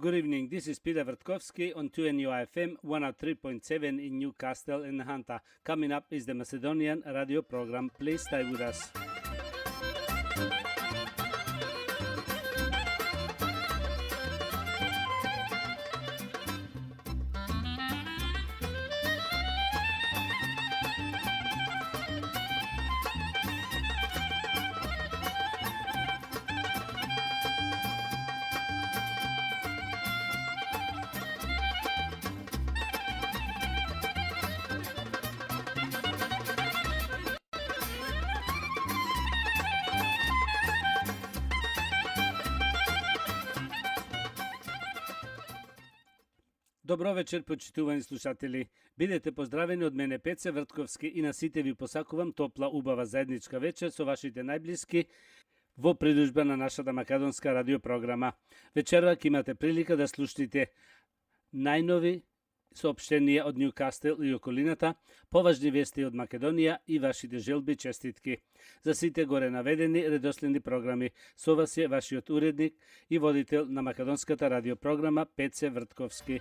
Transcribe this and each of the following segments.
Good evening. This is Peter Vertkovsky on 2NUI FM 103.7 in Newcastle and Hunter. Coming up is the Macedonian radio program. Please stay with us. Добро вечер, почитувани слушатели. Бидете поздравени од мене Пеце Вртковски и на сите ви посакувам топла, убава заедничка вечер со вашите најблиски во придружба на нашата македонска радиопрограма. Вечерва ќе имате прилика да слушате најнови соопштенија од Ньюкастел и околината, поважни вести од Македонија и вашите желби честитки. За сите горе наведени редоследни програми, со вас е вашиот уредник и водител на македонската радиопрограма Пеце Вртковски.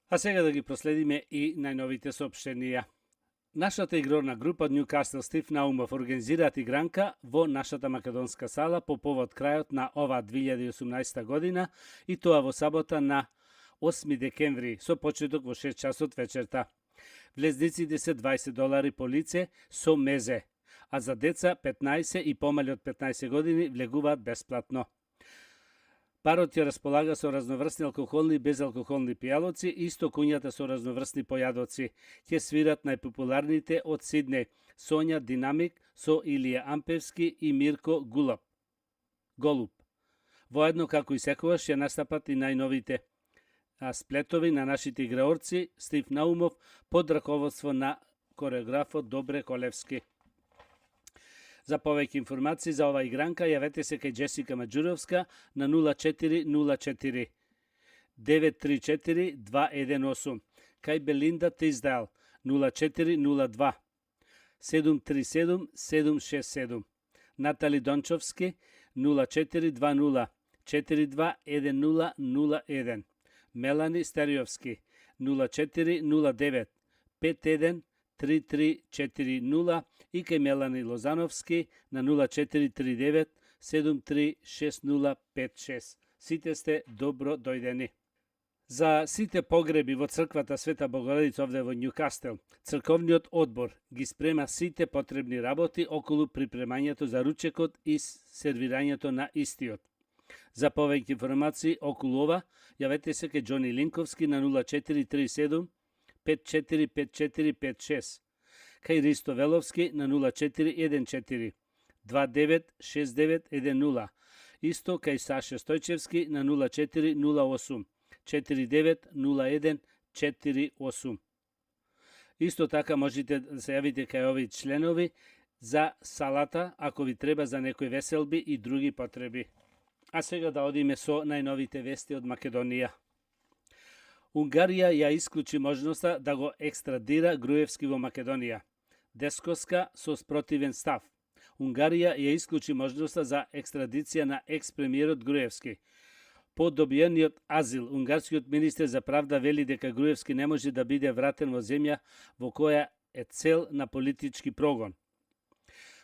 А сега да ги проследиме и најновите соопштенија. Нашата игрорна група од Ньюкастел Стив Наумов организираат игранка во нашата македонска сала по повод крајот на ова 2018 година и тоа во сабота на 8 декември со почеток во 6 часот вечерта. Влезниците се $20 по лице со мезе, а за деца 15 и помали од 15 години влегуваат бесплатно. Парот ја располага со разноврсни алкохолни и безалкохолни пијалоци, исто куњата со разноврсни појадоци. Ќе свират најпопуларните од Сиднеј: Сонја Динамик со Илија Ампевски и Мирко Голуб. Воедно, како и секогаш, ја настапат и најновите сплетови на нашите играорци Стив Наумов под раководство на кореографот Добре Колевски. За повеќе информации за ова игранка, јавете се кај Джесика Маџуровска на 0404 934 218, кај Белинда Тиздайл 0402 737 767, Натали Дончовски 0420 421001, Мелани Стериовски 0409 51 3340 и кај Мелани Лозановски на 0439 736056. Сите сте добро дојдени. За сите погреби во црквата Света Богородица овде во Ньюкастел, црковниот одбор ги спрема сите потребни работи околу припремањето за ручекот и сервирањето на истиот. За повеќе информации околу ова, јавете се кај Џони Линковски на 0437 545456, кај Ристо Веловски на 0414 296910, исто кај Саше Стојчевски на 0408 490148. Исто така можете да се јавите кај овие членови за салата, ако ви треба за некои веселби и други потреби. А сега да одиме со најновите вести од Македонија. Унгарија ја исклучи можноста да го екстрадира Груевски во Македонија. Десковска со спротивен став. Унгарија ја исклучи можноста за екстрадиција на екс-премиерот Груевски. По добиениот азил, унгарскиот министер за правда вели дека Груевски не може да биде вратен во земја во која е цел на политички прогон.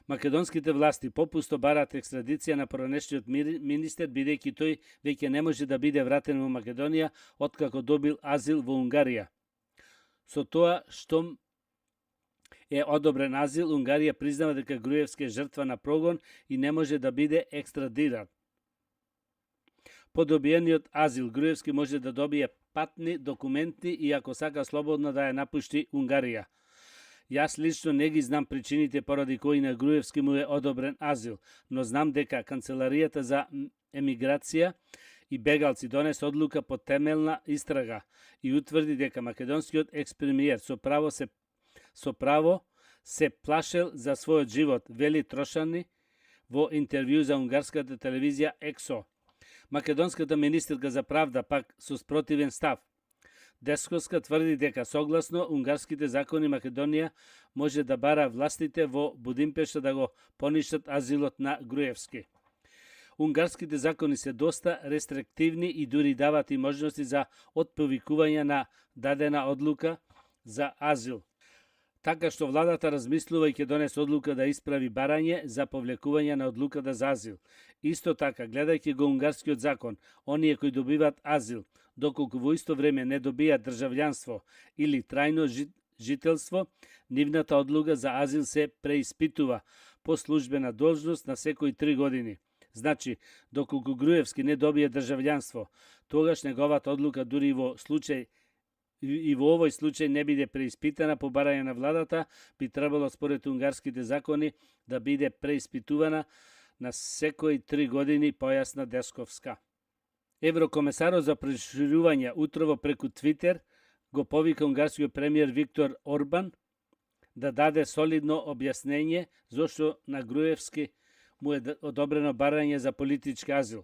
Македонските власти попусто бараат екстрадиција на поранешниот министер, бидејќи тој веќе не може да биде вратен во Македонија откако добил азил во Унгарија. Со тоа што е одобрен азил, Унгарија признава дека Груевски е жртва на прогон и не може да биде екстрадиран. По добиениот азил, Груевски може да добие патни документи и ако сака слободно да ја напушти Унгарија. Јас лично не ги знам причините поради кои на Груевски му е одобрен азил, но знам дека Канцеларијата за емиграција и бегалци донесе одлука по темелна истрага и утврди дека македонскиот екс-премиер со право се плашел за својот живот, вели Трошани во интервју за унгарската телевизија ЕКСО. Македонската министерка за правда пак со спротивен став. Десковска тврди дека согласно унгарските закони Македонија може да бара властите во Будимпешта да го поништат азилот на Груевски. Унгарските закони се доста рестриктивни и дури дават и можности за отповикување на дадена одлука за азил. Така што владата размислува и ќе донесе одлука да исправи барање за повлекување на одлуката за азил. Исто така, гледајќи го унгарскиот закон, оние кои добиваат азил, доколку во исто време не добијат државјанство или трајно жителство, нивната одлука за азил се преиспитува по службена должност на секои 3 години. Значи, доколку Груевски не добие државјанство, тогаш неговата одлука дури во овој случај не биде преиспитана по барање на владата, би требало според унгарските закони да биде преиспитувана на секои 3 години, појасна Десковска. Еврокомесарот за проширување утрово преку Твитер го повика унгарскиот премиер Виктор Орбан да даде солидно објаснење зошто на Груевски му е одобрено барање за политички азил.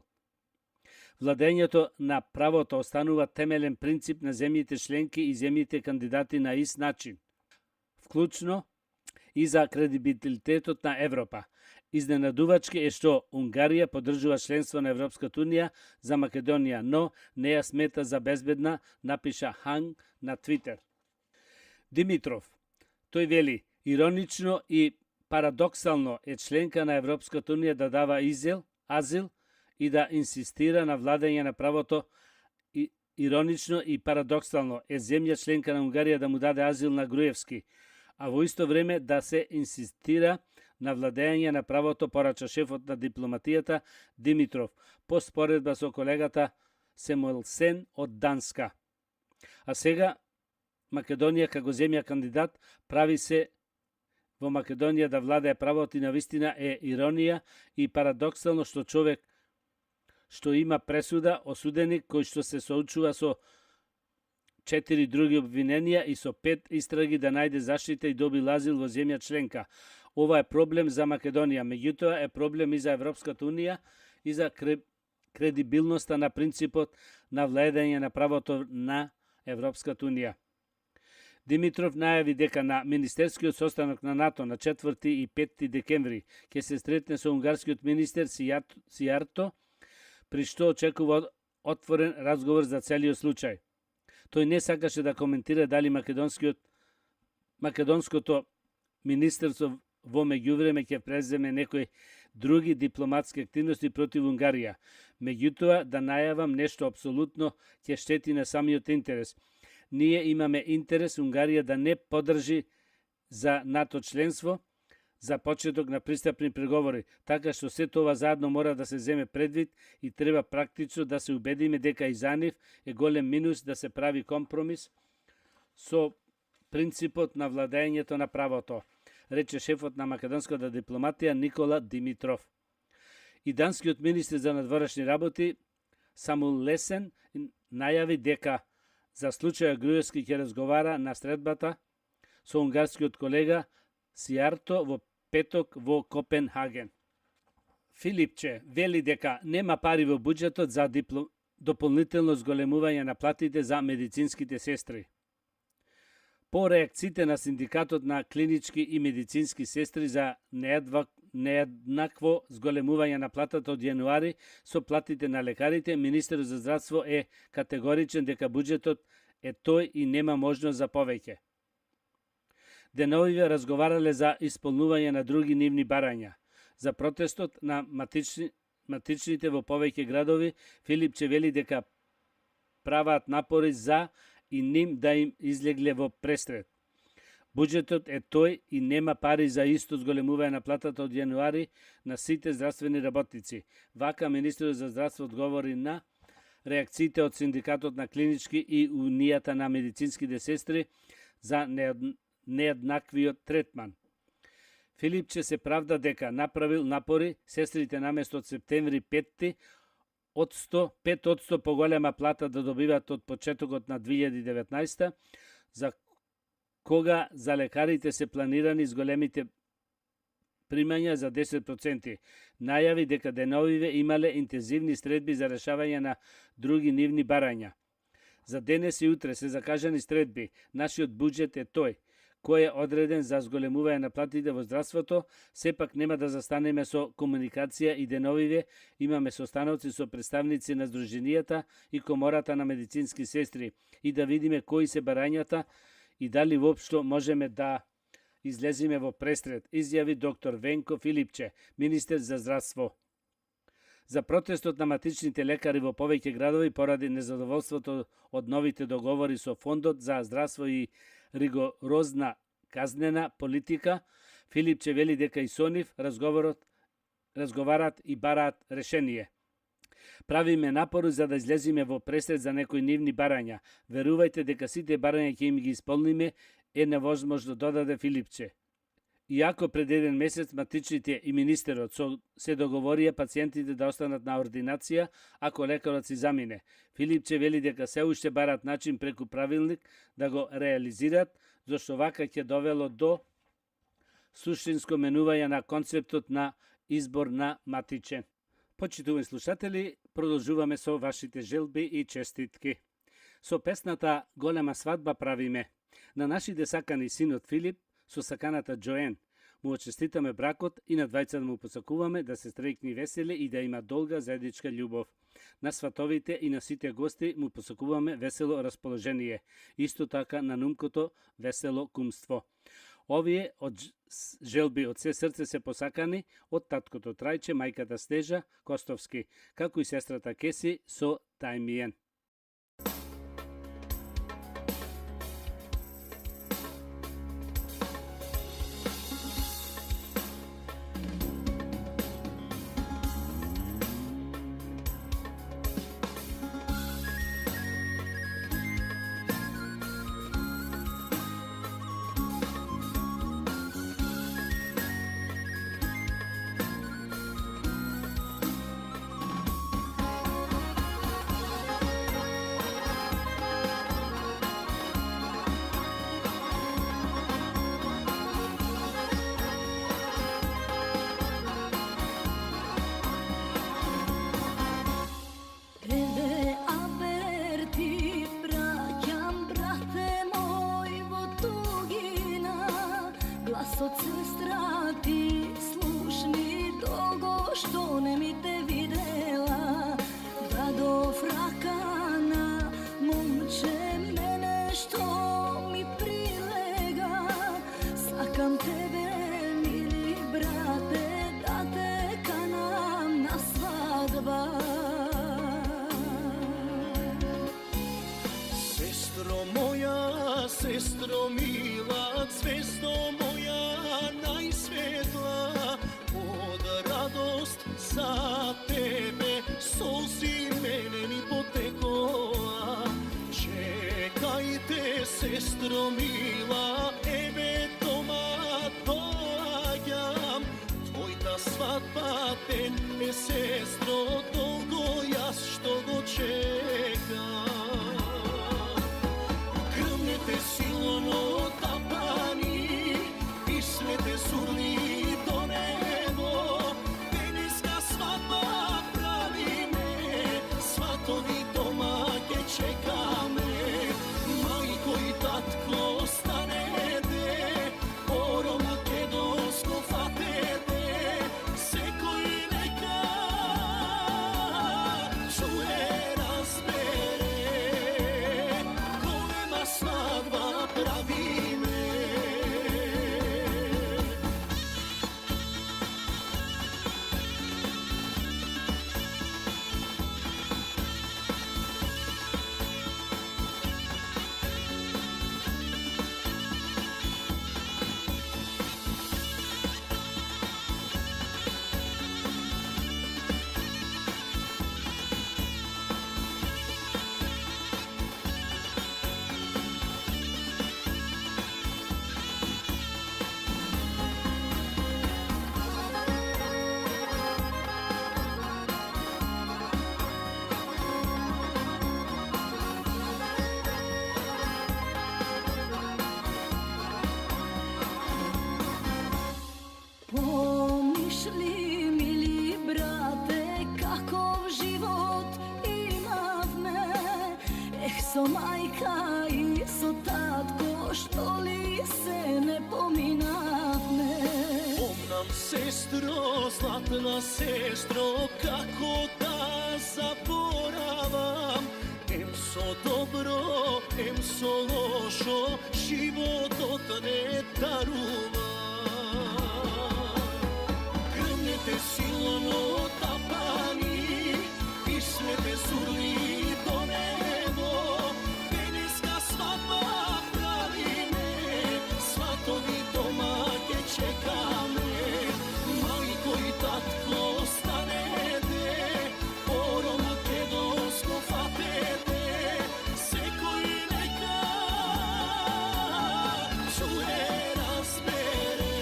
Владењето на правото останува темелен принцип на земјите членки и земјите кандидати на ист начин, вклучно и за кредибилитетот на Европа. Изненадувачки е што Унгарија поддржува членство на Европската унија за Македонија, но не ја смета за безбедна, напиша Ханг на Твитер. Димитров, тој вели, иронично и парадоксално е членка на Европската унија да дава азил и да инсистира на владење на правото. Иронично и парадоксално е земја членка на Унгарија да му даде азил на Груевски, а во исто време да се инсистира на владење на правото, порача шефот на дипломатијата Димитров, по споредба со колегата Семуелсен од Данска. А сега Македонија како земја кандидат прави се во Македонија да владее правото и навистина е иронија и парадоксално што човек што има пресуда, осуденик кој што се соочува со 4 други обвиненија и со 5 истраги да најде заштита и доби азил во земја членка. Ова е проблем за Македонија, меѓутоа е проблем и за Европската унија и за кредибилноста на принципот на владење на правото на Европската унија. Димитров најави дека на министерскиот состанок на НАТО на 4 и 5 декември ќе се сретне со унгарскиот министер Сијарто, при што очекува отворен разговор за целиот случај. Тој не сакаше да коментира дали македонското министерство во меѓувреме ќе преземе некои други дипломатски активности против Унгарија. Меѓутоа, да најавам нешто апсолутно ќе штети на самиот интерес. Ние имаме интерес Унгарија да не поддржи за НАТО членство, за почеток на пристапни преговори, така што се тоа заедно мора да се земе предвид и треба практично да се убедиме дека и за нив е голем минус да се прави компромис со принципот на владењето на правото, рече шефот на македонската дипломатија Никола Димитров. И данскиот министер за надворешни работи Самуил Лесен најави дека за случајот Груевски ќе разговара на средбата со унгарскиот колега Сијарто во петок во Копенхаген. Филипче вели дека нема пари во буџетот за дополнително зголемување на платите за медицинските сестри. По реакциите на синдикатот на клинички и медицински сестри за нееднакво зголемување на платата од јануари со платите на лекарите, министерот за здравство е категоричен дека буџетот е тој и нема можност за повеќе. Деновиве разговарале за исполнување на други нивни барања. За протестот на матичните во повеќе градови, Филипче вели дека праваат напори за и ним да им излегле во престрет. Буџетот е тој и нема пари за исто зголемување на платата од јануари на сите здравствени работници. Вака министерот за здравство одговори на реакциите од синдикатот на клинички и унијата на медицинските сестри за нееднаквиот третман. Филипче се правда дека направил напори сестрите наместо од септември 5 од 100, 5% поголема плата да добиват од почетокот на 2019, за кога за лекарите се планирани зголемите примања за 10%. Најави дека деновиве имале интензивни стредби за решавање на други нивни барања. За денес и утре се закажани стредби. Нашиот буџет е тој кој е одреден за зголемување на платите во здравството, сепак нема да застанеме со комуникација и деновиве имаме состановци со представници на Сдруженијата и Комората на медицински сестри и да видиме кои се барањата и дали воопшто можеме да излезиме во престред, изјави доктор Венко Филипче, министер за здравство. За протестот на матичните лекари во повеќе градови поради незадоволството од новите договори со Фондот за здравство и ригорозна казнена политика, Филипче вели дека и со нив разговарат и бараат решение. Правиме напори за да излезиме во пресред за некои нивни барања. Верувајте дека сите барања ќе им ги исполниме, е невозможно, додаде Филипче. Иако пред еден месец матичните и министерот се договорија пациентите да останат на ординација ако лекарот си замине. Филипче вели дека се уште барат начин преку правилник да го реализираат, зашто вака ќе довело до суштинско менување на концептот на избор на матичен. Почитувани слушатели, продолжуваме со вашите желби и честитки. Со песната "Голема свадба" правиме на нашите сакани синот Филип со саканата Джоен. Му очеститаме бракот и на двајца му посакуваме да се стрекни весели и да има долга заедничка љубов. На сватовите и на сите гости му посакуваме весело расположение. Исто така на нумкото весело кумство. Овие желби од се срце се посакани од таткото Трајче, мајката Снежа Костовски, како и сестрата Кеси со Тајмиен. Од сестра ти слушни долго што не ми те видела, да до фракана момче мене што ми прилега. Сакам тебе, мили брате, да те канам на свадба. Сестро моја, сестро мила, звездо моја најсветла, од радост за тебе солзи мене ми потекоа. Чекајте, сестро мила, еве дома доаѓам. Твојта свадба ден е, сестро, долго јас што го чекам. Грмнете силно тапани, писнете сурни до небо. Денеска свадба правиме, сватови дома ќе чекаме. Мајко и татко, станете, so majka i so tatko, što li se ne pominavne. Pomnam sestro, zlatna sestro, kako da zaboravam. Em so dobro, em so lošo, život ne daruva. Grmete silno tapani, pismete surli do nebo. Peneska svadba pravi me, svatovi doma gdje čeka me. Majko i tatko stanete, porom kedonsko fatete. Seko i neka čuje razbere,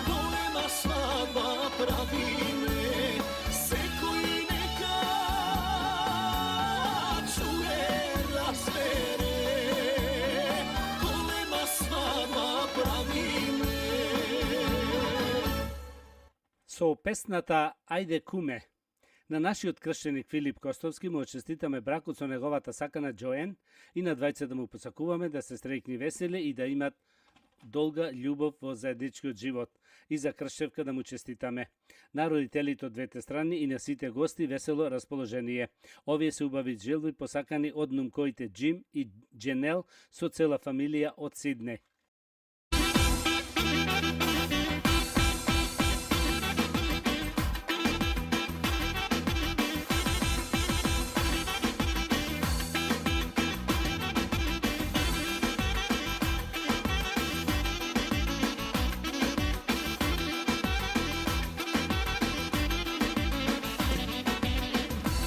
golema svadba pravi me. Seko i neka čuje razbere, golema svadba pravi me. Со песната Ајде куме, на нашиот кршеник Филип Костовски му честитаме бракот со неговата сакана Джоен и на двајцата да му посакуваме да се среќни весели и да имат долга љубов во заедничкиот живот. И за Кршевка да му честитаме. На родителите од двете страни и на сите гости весело расположение. Овие се убави желби посакани од нумкоите Джим и Дженел со цела фамилија од Сиднеј.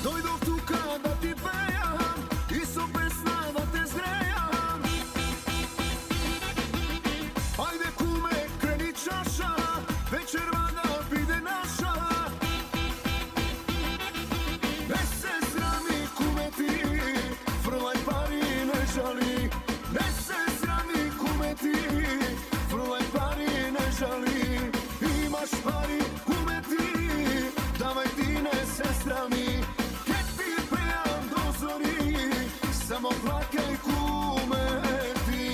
Dojdov tuka da ti pejam i so pesna da te zgrejam. Ajde kume, kreni čaša, večer vada bide naša. Ne se srami kume ti, frlaj pari ne žali. Ne se srami kume ti, frlaj pari ne žali. Imaš pari kume ti, davaj ti ne se srami. Kad ti pejam do zori, samo plakaj kume ti.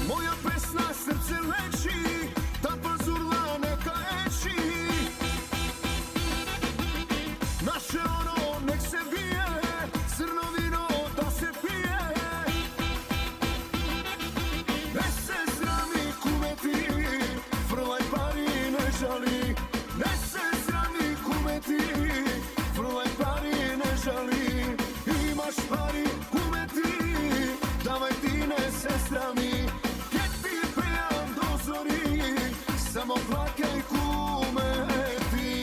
Moja pesna srce leči, ta pazurla neka eči. Naše ono nek se bije, crno vino da se pije. Ne se srami kume ti, frlaj pari ne žali. Ne se srami kume ti, frlaj pari ne žali. Imaš pari kume ti, davaj ti ne se srami. Kad ti pejam do zori, samo plakaj kume ti.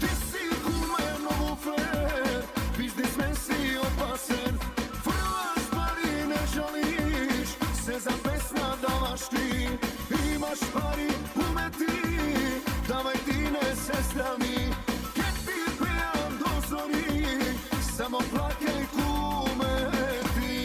Ti si kume mnogo fler, biznismen si opasen. Frlaš pari ne žališ, se za pesna davaš ti. Imaš pari kume ti, davaj ti ne se srami. Kad ti pejam do zori, samo plakaj kume ti.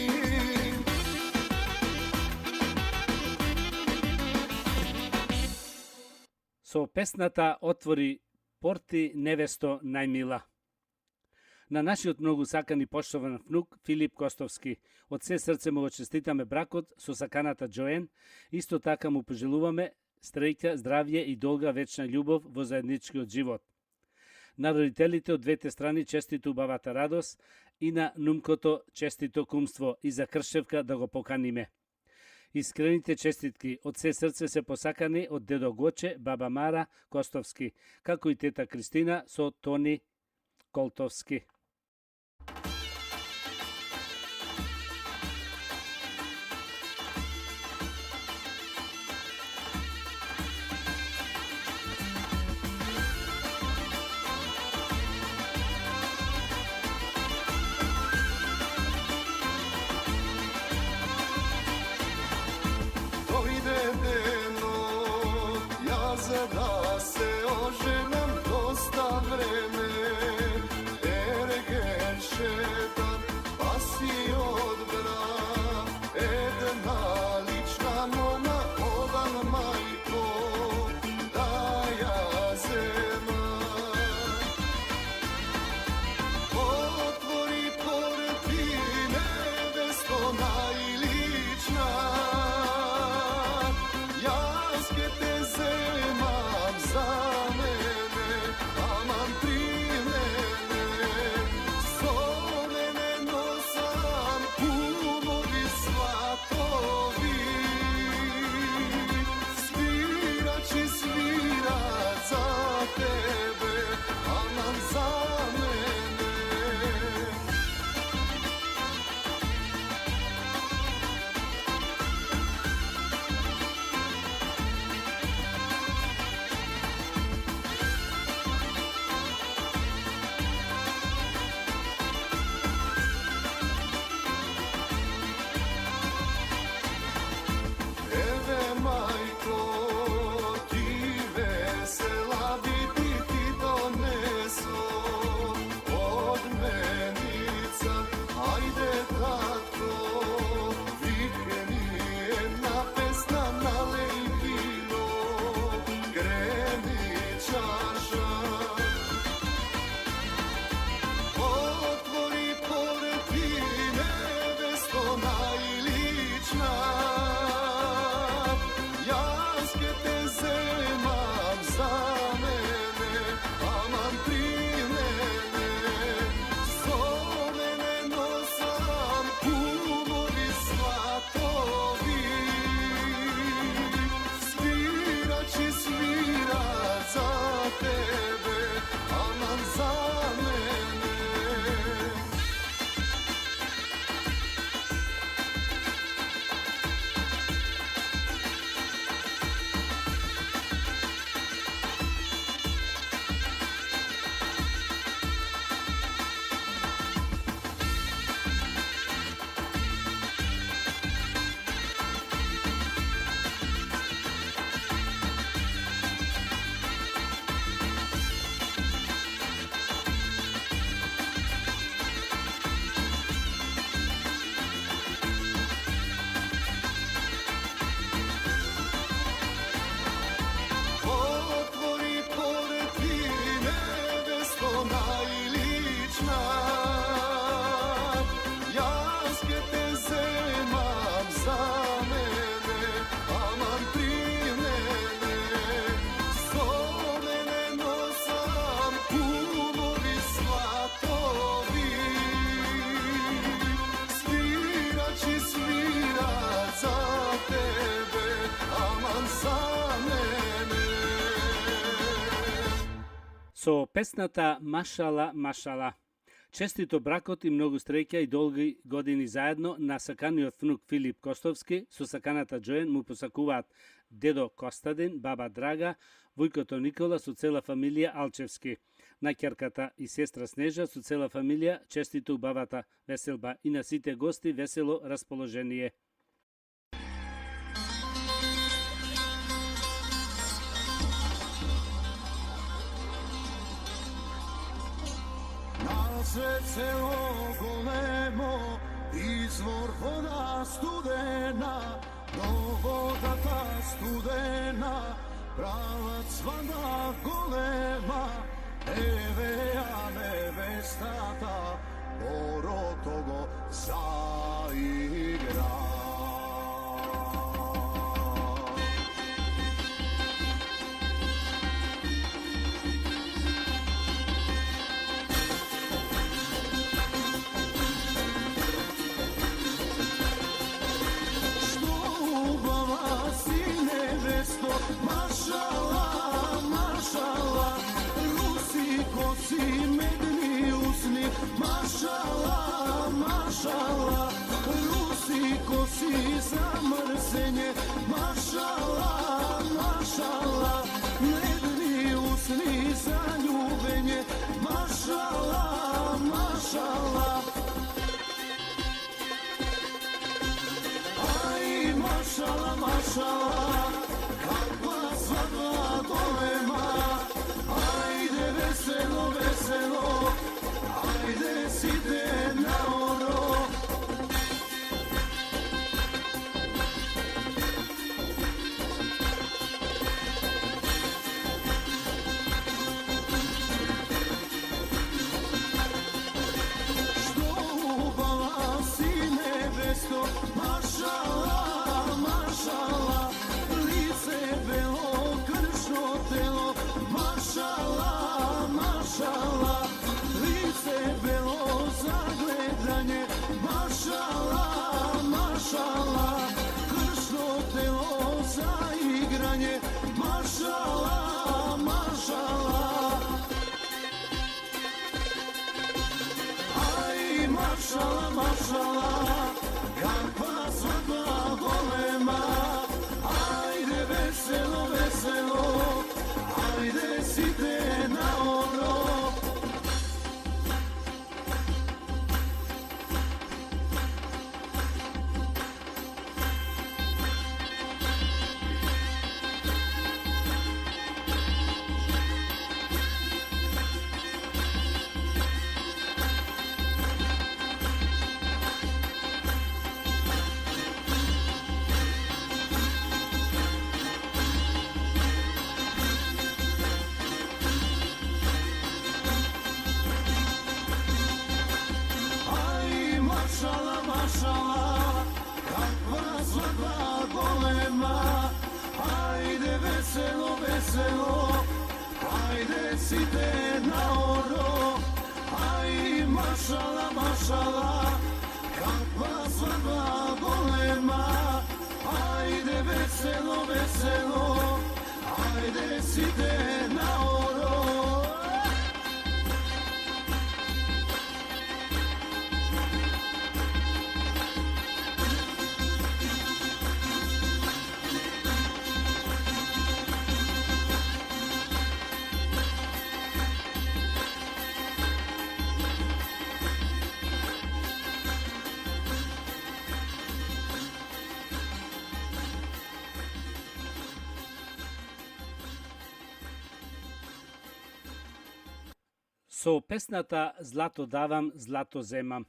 Со песната Отвори порти невесто најмила. На нашиот многу сакан и поштован внук Филип Костовски. Од се срце му го честитаме бракот со саканата Джоен. Исто така му пожелуваме среќа, здравје и долга вечна љубов во заедничкиот живот. На родителите од двете страни честито убавата радост и на нумкото честито кумство и за Кршевка да го поканиме. Искрените честитки од се срце се посакани од дедо Гоче, баба Мара Костовски, како и тета Кристина со Тони Колтовски. Da se oženam dosta vreme, ergen šetan, pa si odbra, jedna lična mona, odan majko, da ja zema. Otvori pored ti nevesto najlična, jaske te zemam za mene, aman pri mene, solene nosam kumovi svatovi, svirat će svirat za tebe, aman za mene. Eve majko, ti vesela biti ti doneso od menica, ajde tatko, vikni jedna pesna nalej vino, greni čaša. Otvori pored ti nevesto najlična, jaske te zemam za mene, aman pri mene, solene nosam kumovi svatovi, svirat će svirat za tebe, aman za mene. Otvori pored ti nevesto najlična, jaske te zemam za mene, aman pri mene, solene nosam kumovi svatovi, svirat će svirat za tebe, aman za mene. Со песната Машала, Машала. Честито бракот и многу среќа и долги години заедно на саканиот внук Филип Костовски со саканата Джоен му посакуваат дедо Костадин, баба Драга, вујкото Никола со цела фамилија Алчевски. На ќерката и сестра Снежа со цела фамилија честито убавата веселба и на сите гости весело расположение. Na srce golemo, izvor voda studena, no voda ta studena, pravac vada golema, Evea nevestata, porotogo zaigra. mašala, mašala, kakva svadba golema. Ajde veselo, veselo, ajde side na oro. Što ubala si nebesto, mašala, mašala, lice belo, kršno telo, mašala, mašala, lice belo za gledanje, mašala, mašala, kršno telo za igranje, mašala, mašala. Aj, mašala, mašala, kakva svadba golema. Ajde veselo, veselo, ajde side na oro. Aj, mašala, mašala, kakva svadba golema. Ajde veselo, veselo, ajde side na oro. Aj, mašala, mašala, kakva svadba golema. Ajde veselo, veselo, ajde side na oro. Со песната Злато давам, злато земам.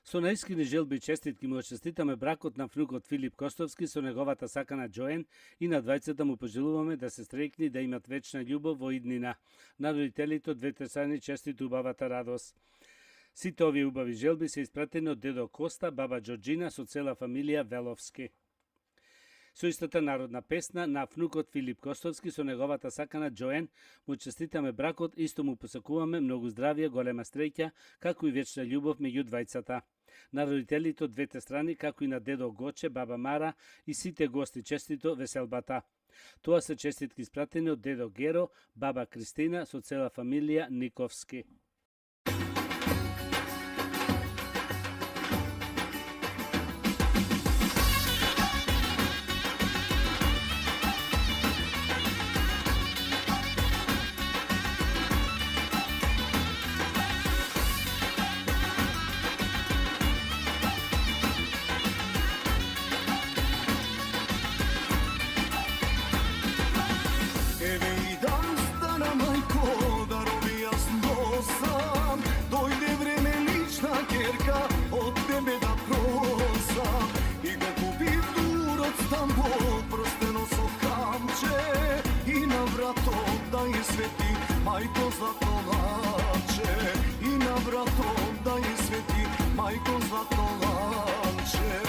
Со наискрени желби и честитки му честитаме бракот на внукот Филип Костовски со неговата сакана Џоен и на двајцата му пожелуваме да се среќни, да имат вечна љубов во иднина. На родителите од двете страни честит убавата радост. Сите овие убави желби се испратени од дедо Коста, баба Џорџина со цела фамилија Веловски. Со истата народна песна на внукот Филип Костовски со неговата сакана Џоен му честитаме бракот, исто му посакуваме многу здравје, голема среќа, како и вечна љубов меѓу двајцата. На родителите од двете страни, како и на дедо Гоче, баба Мара и сите гости честито веселбата. Тоа се честитки испратени од дедо Геро, баба Кристина со цела фамилија Никовски. Еве идам стара мајко, да роби јасно сам. Дојде време лична керка, од тебе да просам. И го купи турот Стамбул, прстено со камче. И на вратот да изсвети мајко злато ланче. И на вратот да изсвети мајко злато ланче.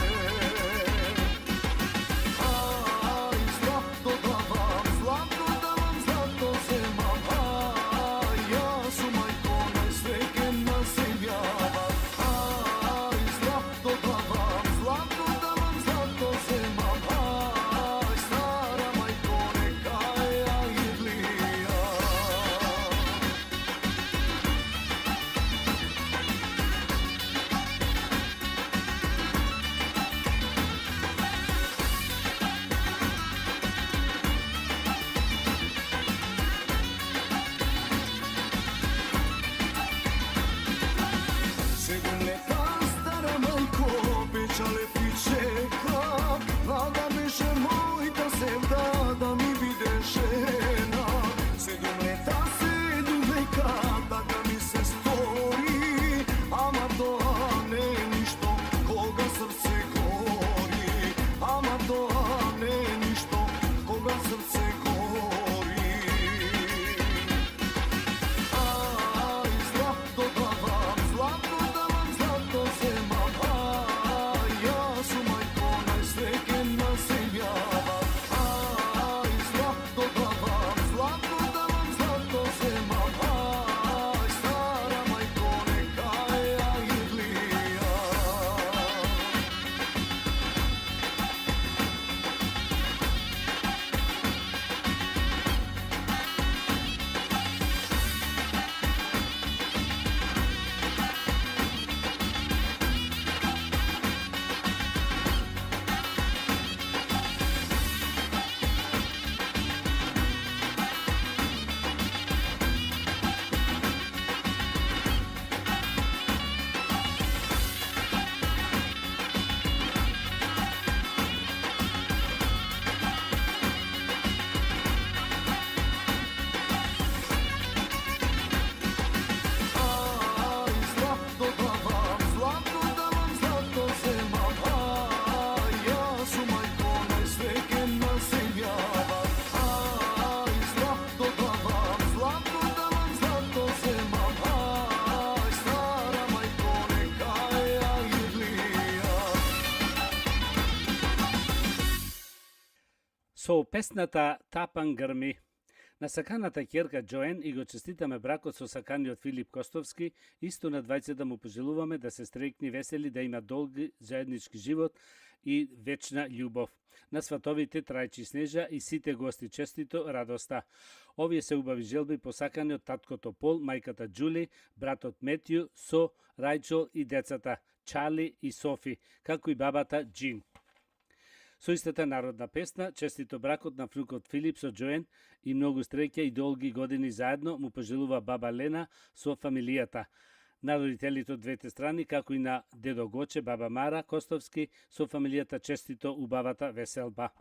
Ај, злато давам, злато давам, злато земам. Ај, јас сум мајко најсреќена земјава. Ај, злато давам, злато давам, злато земам. Ај, стара мајко нека ја идлија. Со песната Тапан грми. На саканата ќерка Џоен и го честитаме бракот со саканиот Филип Костовски, исто на двајцата му пожелуваме да се стрекни весели, да има долги заеднички живот и вечна љубов. На сватовите Трајчи Снежа и сите гости честито радоста. Овие се убави желби посакани од таткото Пол, мајката Џули, братот Метју, со Рајчел и децата Чарли и Софи, како и бабата Џин. Со истата народна песна, честито бракот на внукот Филип со Џоен и многу среќа и долги години заедно му пожелува баба Лена со фамилијата. На родителите од двете страни, како и на дедо Гоче, баба Мара Костовски со фамилијата честито убавата веселба.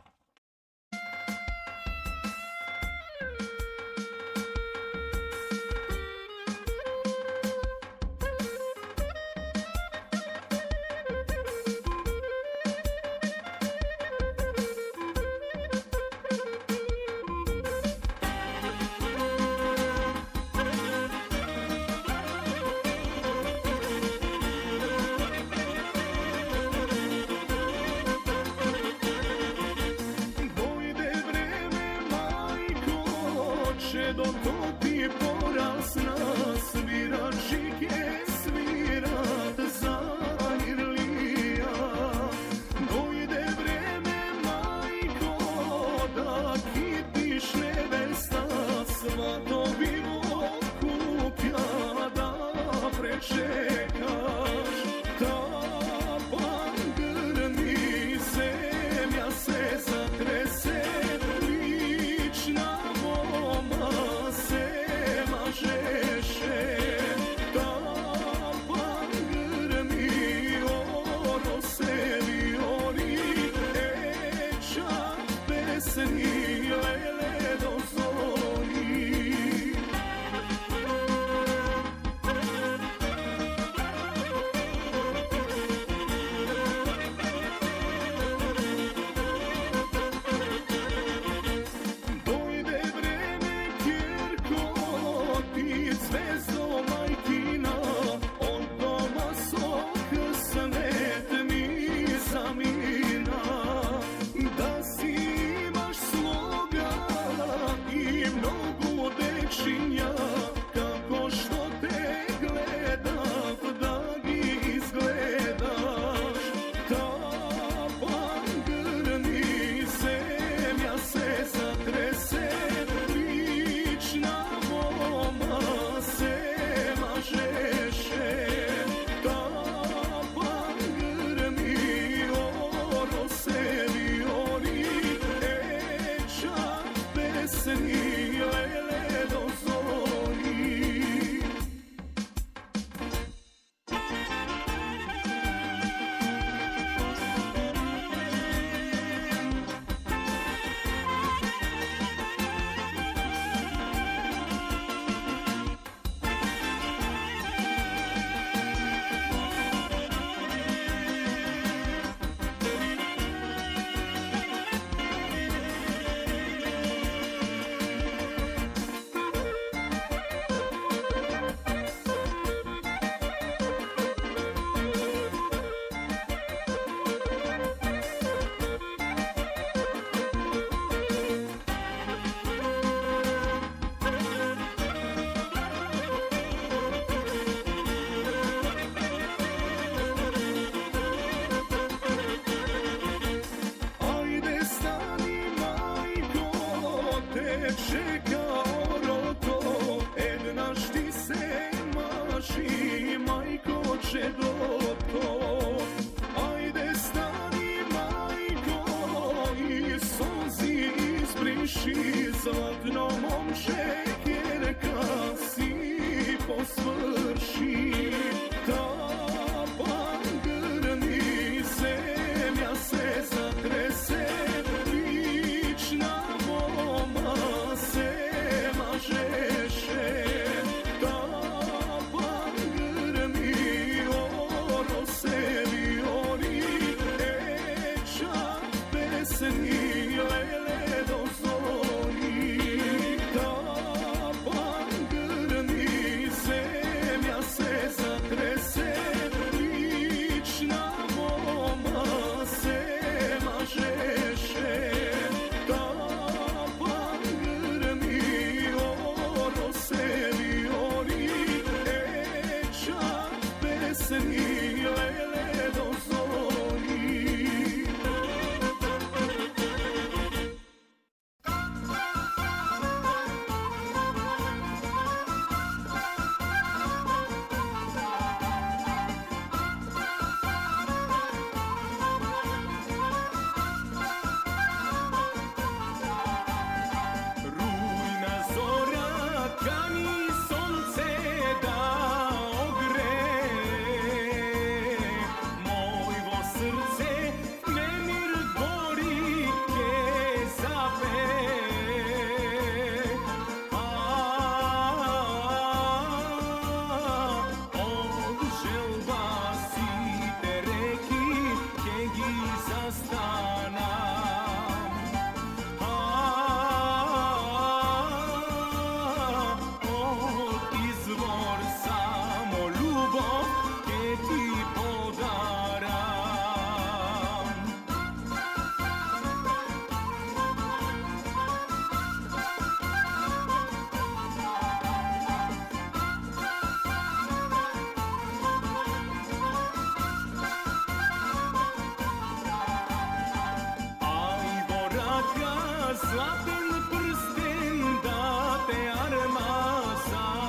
zlaten prsten da te armasam,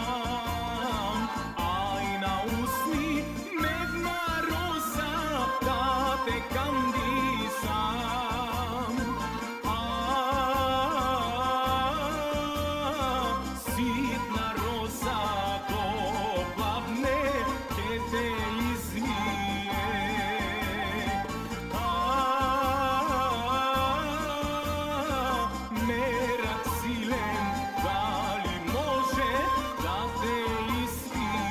aj na usni medna rosa da te kandisam. Sitna rosa ko plavne ke te izvije. Merak silen, da li može da te ispije?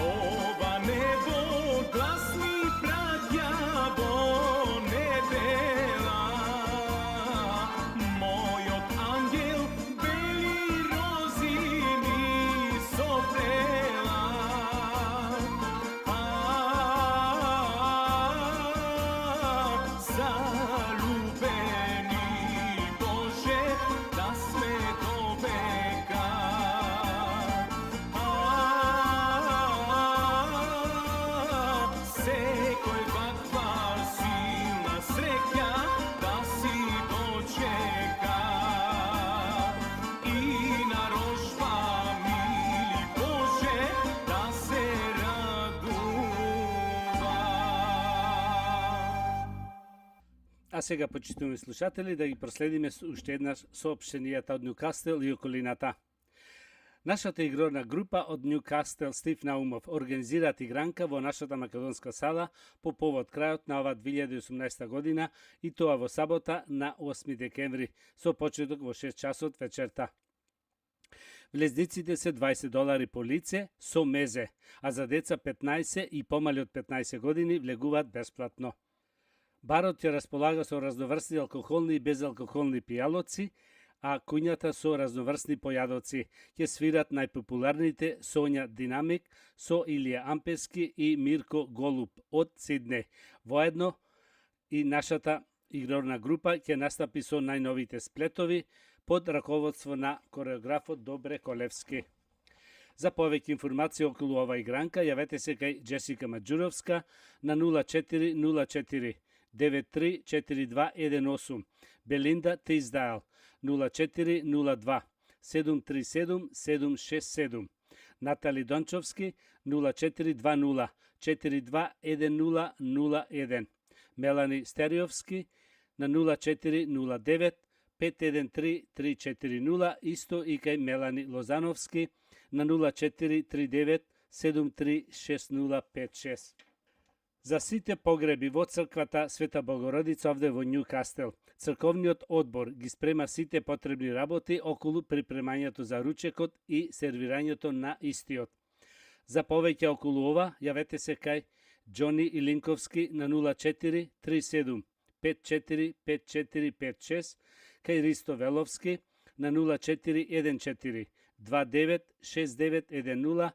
Ova nebo glasni pratja bo nebela, moj od angel beli rozini soprela. Zaljubeni Bože, da sme do veka. Sekoj vakva silna sreća da si dočeka i narošva mili Bože da se raduva. А сега, почитувани слушатели, да ги проследиме уште еднаш соопштенијата од Нјукастел и околината. Нашата игрорна група од Нјукастел Стив Наумов организираат игранка во нашата македонска сала по повод крајот на ова 2018 година и тоа во сабота на 8 декември со почеток во 6 часот вечерта. Влезниците се $20 по лице со мезе, а за деца 15 и помали од 15 години влегуваат бесплатно. Барот ќе располага со разноврсни алкохолни и безалкохолни пијалоци, а куњата со разноврсни појадоци. Ќе свират најпопуларните Сонја Динамик со Илија Ампески и Мирко Голуб од Сиднеј. Воедно и нашата игрорна група ќе настапи со најновите сплетови под раководство на кореографот Добре Колевски. За повеќе информации околу ова игранка, јавете се кај Джесика Маđуровска на 0404 934218, Белинда Тиздайл 0402 737 767, Натали Дончовски 0420 421001, Мелани Стериовски на 0409 513 340, исто и кај Мелани Лозановски на 0439 736056. За сите погреби во црквата Света Богородица овде во Нјукастел, црковниот одбор ги спрема сите потребни работи околу припремањето за ручекот и сервирањето на истиот. За повеќе околу ова, јавете се кај Џони Илинковски на 0437 545456, кај Ристо Веловски на 0414 296910,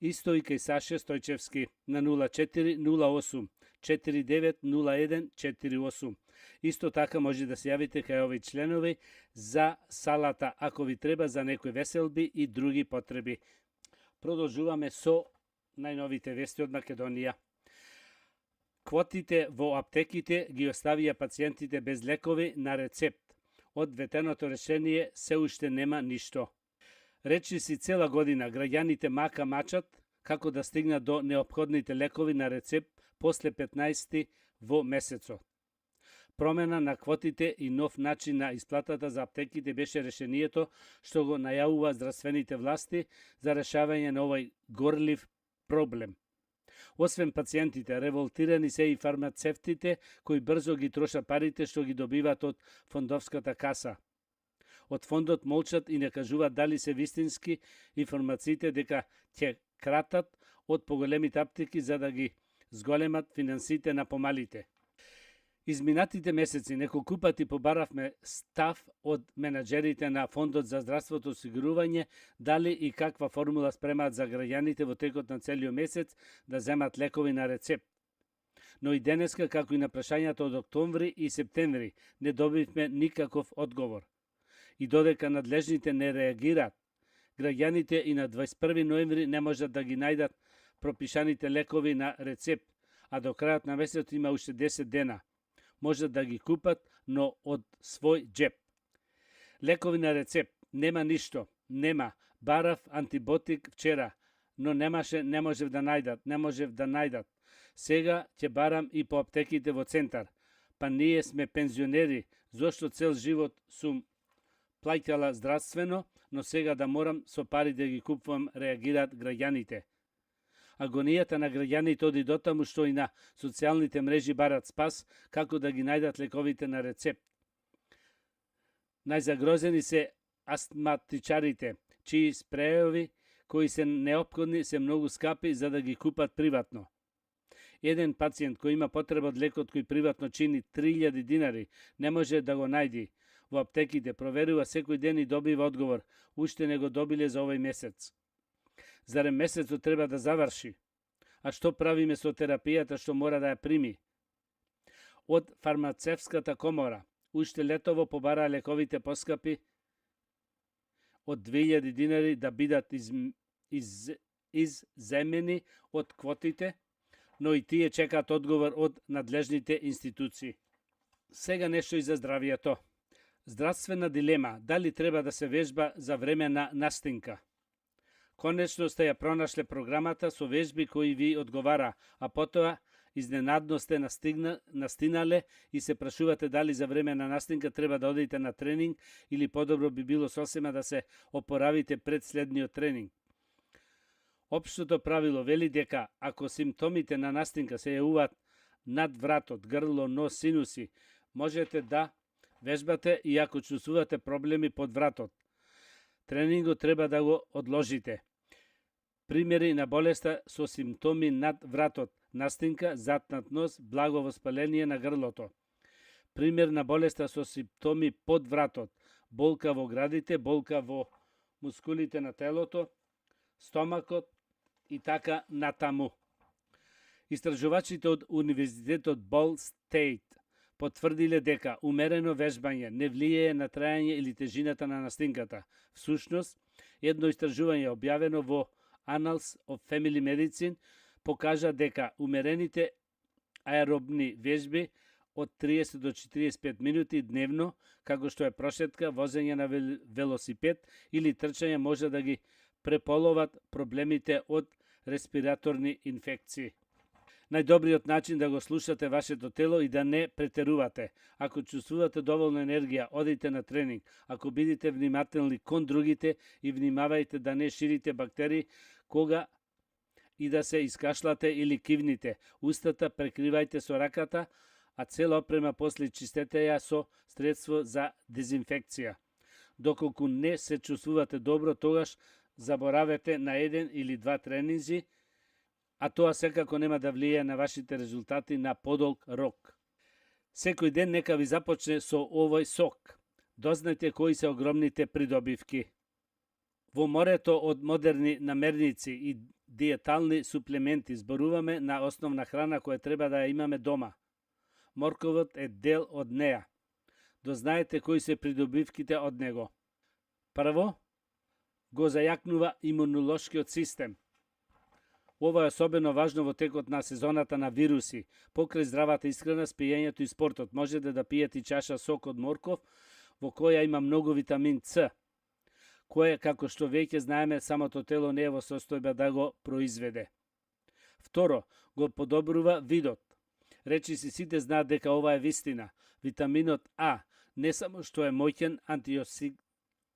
исто и кај Саше Стојчевски на 0408 490148. Исто така може да се јавите кај овие членови за салата, ако ви треба за некои веселби и други потреби. Продолжуваме со најновите вести од Македонија. Квотите во аптеките ги оставија пациентите без лекови на рецепт. Од ветеното решение се уште нема ништо. Речи си цела година граѓаните мачат како да стигнат до неопходните лекови на рецепт после 15 во месецот. Промена на квотите и нов начин на исплатата за аптеките беше решението што го најавува здравствените власти за решавање на овој горлив проблем. Освен пациентите, револтирани се и фармацевтите кои брзо ги трошат парите што ги добиваат од фондовската каса. од фондот молчат и не кажуваат дали се вистински информациите дека ќе кратат од поголемите аптеки за да ги зголемат финансите на помалите. Изминатите месеци неколку пати побаравме став од менаџерите на Фондот за здравството осигурување дали и каква формула спремаат за граѓаните во текот на целиот месец да земат лекови на рецепт. Но и денеска, како и на прашањата од октомври и септември, не добивме никаков одговор. И додека надлежните не реагираат, граѓаните и на 21 ноември не можат да ги најдат пропишаните лекови на рецепт, а до крајот на месецот има уште 10 дена. Можат да ги купат, но од свој джеп. Лекови на рецепт, нема ништо, нема. Барав антибиотик вчера, но не можев да најдат. Сега ќе барам и по аптеките во центар. Па ние сме пензионери, зошто цел живот сум плаќала здравствено, но сега да морам со пари да ги купувам, реагираат граѓаните. Агонијата на граѓаните оди дотаму што и на социјалните мрежи барат спас како да ги најдат лековите на рецепт. Најзагрозени се астматичарите, чии спреови кои се неопходни се многу скапи за да ги купат приватно. Еден пациент кој има потреба од лекот кој приватно чини 3000 динари, не може да го најди во аптеките, проверува секој ден и добива одговор, уште не го добиле за овој месец. Зарем месецот треба да заврши? А што правиме со терапијата што мора да ја прими? Од фармацевската комора, уште летово побараа лековите поскапи од 2000 динари да бидат изземени од квотите, но и тие чекаат одговор од надлежните институции. Сега нешто и за здравието. Здравствена дилема, дали треба да се вежба за време на настинка? Конечно сте ја пронашле програмата со вежби кои ви одговара, а потоа изненадно сте настинале и се прашувате дали за време на настинка треба да одите на тренинг или подобро би било сосема да се опоравите пред следниот тренинг. Општото правило вели дека ако симптомите на настинка се јавуваат над вратот, грло, нос, синуси, можете да вежбате и ако чувствувате проблеми под вратот. Тренингот треба да го одложите. Примери на болеста со симптоми над вратот, настинка, затнат нос, благо воспаление на грлото. Пример на болеста со симптоми под вратот, болка во градите, болка во мускулите на телото, стомакот и така натаму. Истражувачите од Универзитетот Бол Стейт потврдиле дека умерено вежбање не влијае на трајање или тежината на настинката. Всушност, едно истражување објавено во Annals of Family Medicine покажа дека умерените аеробни вежби од 30 до 45 минути дневно, како што е прошетка, возење на велосипед или трчање може да ги преполоват проблемите од респираторни инфекции. Најдобриот начин да го слушате вашето тело и да не претерувате. Ако чувствувате доволно енергија, одите на тренинг. Ако бидите внимателни кон другите и внимавајте да не ширите бактерии, кога и да се искашлате или кивните. Устата прекривајте со раката, а цела опрема после чистете ја со средство за дезинфекција. Доколку не се чувствувате добро, тогаш заборавете на еден или два тренинзи, а тоа секако нема да влијае на вашите резултати на подолг рок. Секој ден нека ви започне со овој сок. Дознајте кои се огромните придобивки. Во морето од модерни намерници и диетални суплементи зборуваме на основна храна која треба да ја имаме дома. Морковот е дел од неа. Дознаете кои се придобивките од него. Прво, го зајакнува имунолошкиот систем. Ова е особено важно во текот на сезоната на вируси. Покрај здравата исхрана, спиењето и спортот, можете да пиете чаша сок од морков, во која има многу витамин С, кој, како што веќе знаеме, самото тело не е во состојба да го произведе. Второ, го подобрува видот. Речиси сите знаат дека ова е вистина. Витаминот А не само што е моќен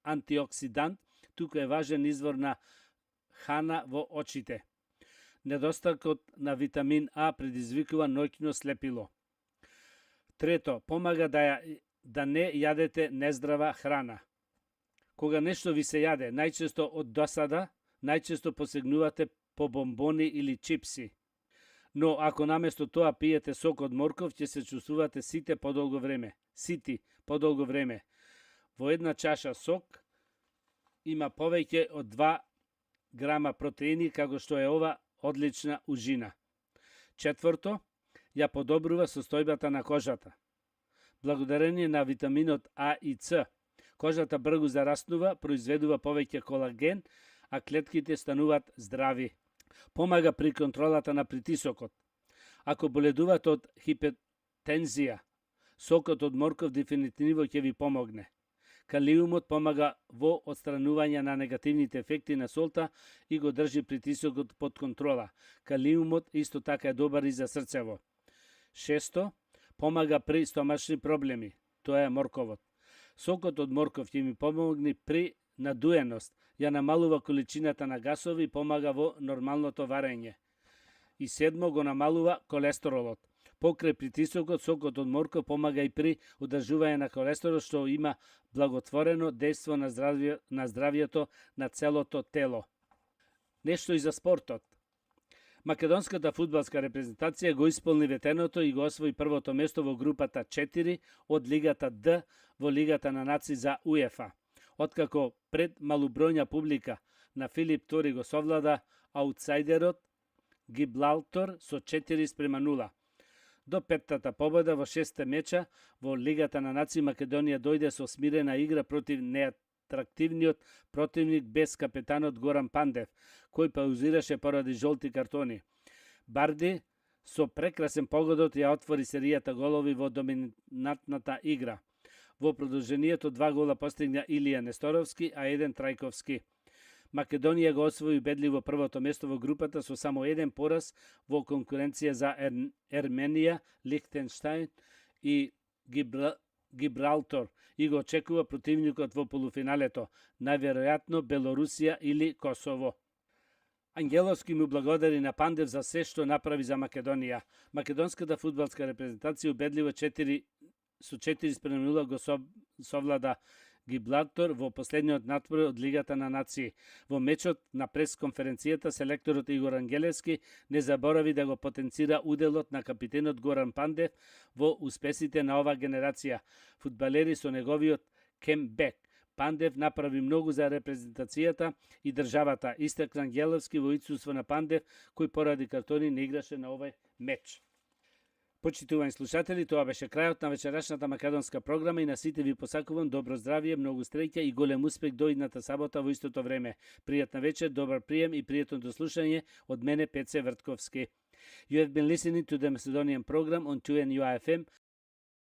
антиоксидант, туку е важен извор на хана во очите. Недостатокот на витамин А предизвикува ноќно слепило. Трето, помага да не јадете нездрава храна. Кога нешто ви се јаде, најчесто од досада, најчесто посегнувате по бомбони или чипси. Но ако наместо тоа пиете сок од морков, ќе се чувствувате сити подолго време. Во една чаша сок има повеќе од 2 грама протеини, како што е ова одлична ужина. Четврто, ја подобрува состојбата на кожата. Благодарение на витаминот А и С, кожата брзо зараснува, произведува повеќе колаген, а клетките стануваат здрави. Помага при контролата на притисокот. Ако боледувате од хипертензија, сокот од морков дефинитивно ќе ви помогне. Калиумот помага во отстранување на негативните ефекти на солта и го држи притисокот под контрола. Калиумот исто така е добар и за срцево. Шесто, помага при стомашни проблеми. Тоа е морковот. Сокот од морков ќе ми помогне при надуеност, ја намалува количината на гасови и помага во нормалното варење. И седмо, го намалува колестеролот. Покрај притисокот, сокот од морков помага и при одржување на колестерол, што има благотворено дејство на здравието на целото тело. Нешто и за спортот. Македонската фудбалска репрезентација го исполни ветеното и го освои првото место во групата 4 од Лигата Д во Лигата на нации за УЕФА. Откако пред малобројна публика на Филип Тори го совлада аутсайдерот Гибралтар со 4:0. До петтата победа во 6 меча во Лигата на нации Македонија дојде со смирена игра против неатрактивниот противник без капетанот Горан Пандев, кој паузираше поради жолти картони. Барди со прекрасен погодот ја отвори серијата голови во доминантната игра. Во продолжението 2 гола постигна Илија Несторовски, а 1 Трајковски. Македонија го освои убедливо првото место во групата со само 1 пораз во конкуренција за Ерменија, Лихтенштајн и Гибралтар и го очекува противникот во полуфиналето, најверојатно Белорусија или Косово. Ангеловски му благодари на Пандев за се што направи за Македонија. Македонската фудбалска репрезентација убедливо 4:0 го совлада Гибралтар во последниот натпор од Лигата на нации. Во мечот на пресконференцијата селекторот Игор Ангелевски не заборави да го потенцира уделот на капитенот Горан Пандев во успесите на ова генерација фудбалери со неговиот кембек. Пандев направи многу за репрезентацијата и државата, истакна Ангеловски во отсуство на Пандев, кој поради картони не играше на овој меч. Почитувани слушатели, тоа беше крајот на вечерашната македонска програма и на сите ви посакувам добро здравје, многу среќа и голем успех до идната сабота во истото време. Пријатна вечер, добар прием и пријатно дослушање од мене Пеце Вртковски. You have been listening to the Macedonian program on 2NUI FM